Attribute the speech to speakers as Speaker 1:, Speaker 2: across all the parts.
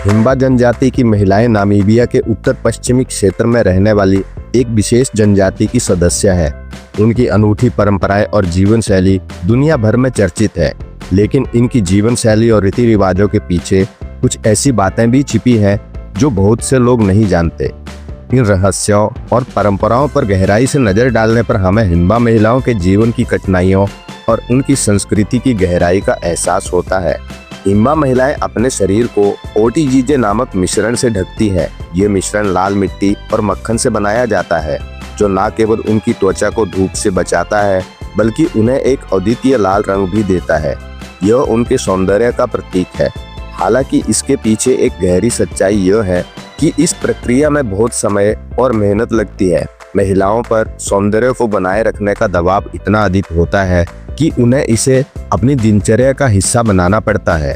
Speaker 1: Himba जनजाति की महिलाएं नामीबिया के उत्तर पश्चिमी क्षेत्र में रहने वाली एक विशेष जनजाति की सदस्य है। उनकी अनूठी परंपराएं और जीवन शैली दुनिया भर में चर्चित है, लेकिन इनकी जीवन शैली और रीति रिवाजों के पीछे कुछ ऐसी बातें भी छिपी हैं जो बहुत से लोग नहीं जानते। इन रहस्यों और परंपराओं पर गहराई से नजर डालने पर हमें हिम्बा महिलाओं के जीवन की कठिनाइयों और उनकी संस्कृति की गहराई का एहसास होता है। हिम्बा महिलाएं अपने शरीर को ओटीजीजे नामक मिश्रण से ढकती है। ये मिश्रण लाल मिट्टी और मक्खन से बनाया जाता है, जो न केवल उनकी त्वचा को धूप से बचाता है बल्कि उन्हें एक अद्वितीय लाल रंग भी देता है। यह उनके सौंदर्य का प्रतीक है। हालांकि इसके पीछे एक गहरी सच्चाई यह है कि इस प्रक्रिया में बहुत समय और मेहनत लगती है। महिलाओं पर सौंदर्य को बनाए रखने का दबाव इतना अधिक होता है कि उन्हें इसे अपनी दिनचर्या का हिस्सा बनाना पड़ता है।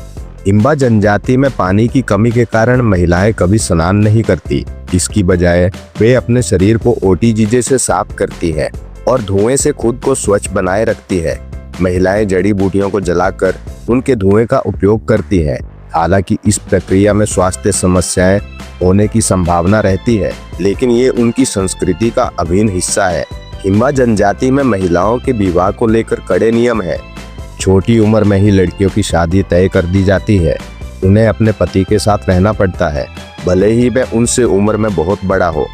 Speaker 1: हिम्बा जनजाति में पानी की कमी के कारण महिलाएं कभी स्नान नहीं करती। इसकी बजाय वे अपने शरीर को ओटीजीजे से साफ करती है और धुएं से खुद को स्वच्छ बनाए रखती है। महिलाएं जड़ी बूटियों को जलाकर उनके धुएं का उपयोग करती है। हालांकि इस प्रक्रिया में स्वास्थ्य समस्याएं होने की संभावना रहती है, लेकिन ये उनकी संस्कृति का अभिन्न हिस्सा है। हिम्बा जनजाति में महिलाओं के विवाह को लेकर कड़े नियम है। छोटी उम्र में ही लड़कियों की शादी तय कर दी जाती है। उन्हें अपने पति के साथ रहना पड़ता है, भले ही वह उनसे उम्र में बहुत बड़ा हो।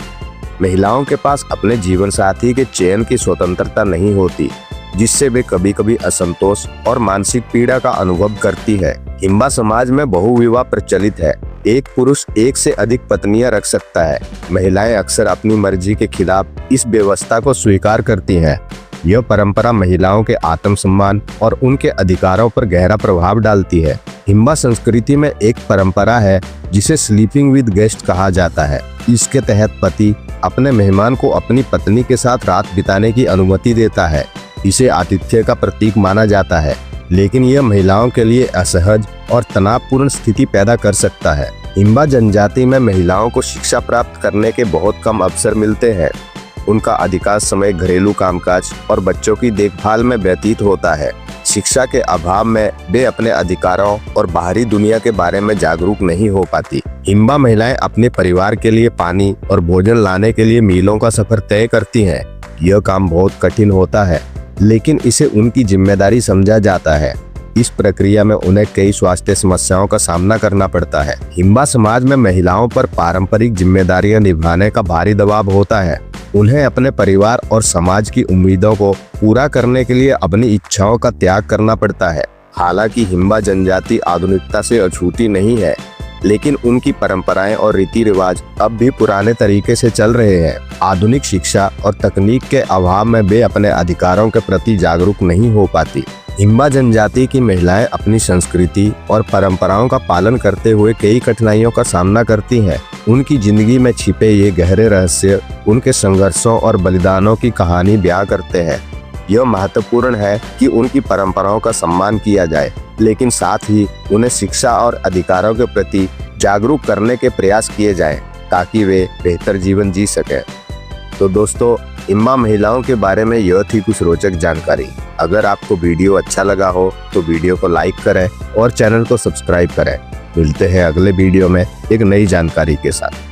Speaker 1: महिलाओं के पास अपने जीवन साथी के चयन की स्वतंत्रता नहीं होती, जिससे वे कभी कभी असंतोष और मानसिक पीड़ा का अनुभव करती है। हिम्बा समाज में बहुविवाह प्रचलित है। एक पुरुष एक से अधिक पत्नियां रख सकता है। महिलाएं अक्सर अपनी मर्जी के खिलाफ इस व्यवस्था को स्वीकार करती हैं। यह परंपरा महिलाओं के आत्मसम्मान और उनके अधिकारों पर गहरा प्रभाव डालती है। हिम्बा संस्कृति में एक परंपरा है जिसे स्लीपिंग विद गेस्ट कहा जाता है। इसके तहत पति अपने मेहमान को अपनी पत्नी के साथ रात बिताने की अनुमति देता है। इसे आतिथ्य का प्रतीक माना जाता है, लेकिन यह महिलाओं के लिए असहज और तनावपूर्ण स्थिति पैदा कर सकता है। हिम्बा जनजाति में महिलाओं को शिक्षा प्राप्त करने के बहुत कम अवसर मिलते हैं। उनका अधिकांश समय घरेलू कामकाज और बच्चों की देखभाल में व्यतीत होता है। शिक्षा के अभाव में वे अपने अधिकारों और बाहरी दुनिया के बारे में जागरूक नहीं हो पाती। हिम्बा महिलाएं अपने परिवार के लिए पानी और भोजन लाने के लिए मीलों का सफर तय करती हैं। यह काम बहुत कठिन होता है, लेकिन इसे उनकी जिम्मेदारी समझा जाता है। इस प्रक्रिया में उन्हें कई स्वास्थ्य समस्याओं का सामना करना पड़ता है। हिम्बा समाज में महिलाओं पर पारंपरिक जिम्मेदारियां निभाने का भारी दबाव होता है। उन्हें अपने परिवार और समाज की उम्मीदों को पूरा करने के लिए अपनी इच्छाओं का त्याग करना पड़ता है। हालांकि हिम्बा जनजाति आधुनिकता से अछूती नहीं है, लेकिन उनकी परंपराएं और रीति रिवाज अब भी पुराने तरीके से चल रहे हैं। आधुनिक शिक्षा और तकनीक के अभाव में वे अपने अधिकारों के प्रति जागरूक नहीं हो पाती। हिम्बा जनजाति की महिलाएं अपनी संस्कृति और परंपराओं का पालन करते हुए कई कठिनाइयों का सामना करती हैं। उनकी जिंदगी में छिपे ये गहरे रहस्य उनके संघर्षों और बलिदानों की कहानी बयां करते हैं। यह महत्वपूर्ण है कि उनकी परंपराओं का सम्मान किया जाए, लेकिन साथ ही उन्हें शिक्षा और अधिकारों के प्रति जागरूक करने के प्रयास किए जाएं, ताकि वे बेहतर जीवन जी सकें। तो दोस्तों, हिम्बा महिलाओं के बारे में यह थी कुछ रोचक जानकारी। अगर आपको वीडियो अच्छा लगा हो तो वीडियो को लाइक करें और चैनल को सब्सक्राइब करें। मिलते हैं अगले वीडियो में एक नई जानकारी के साथ।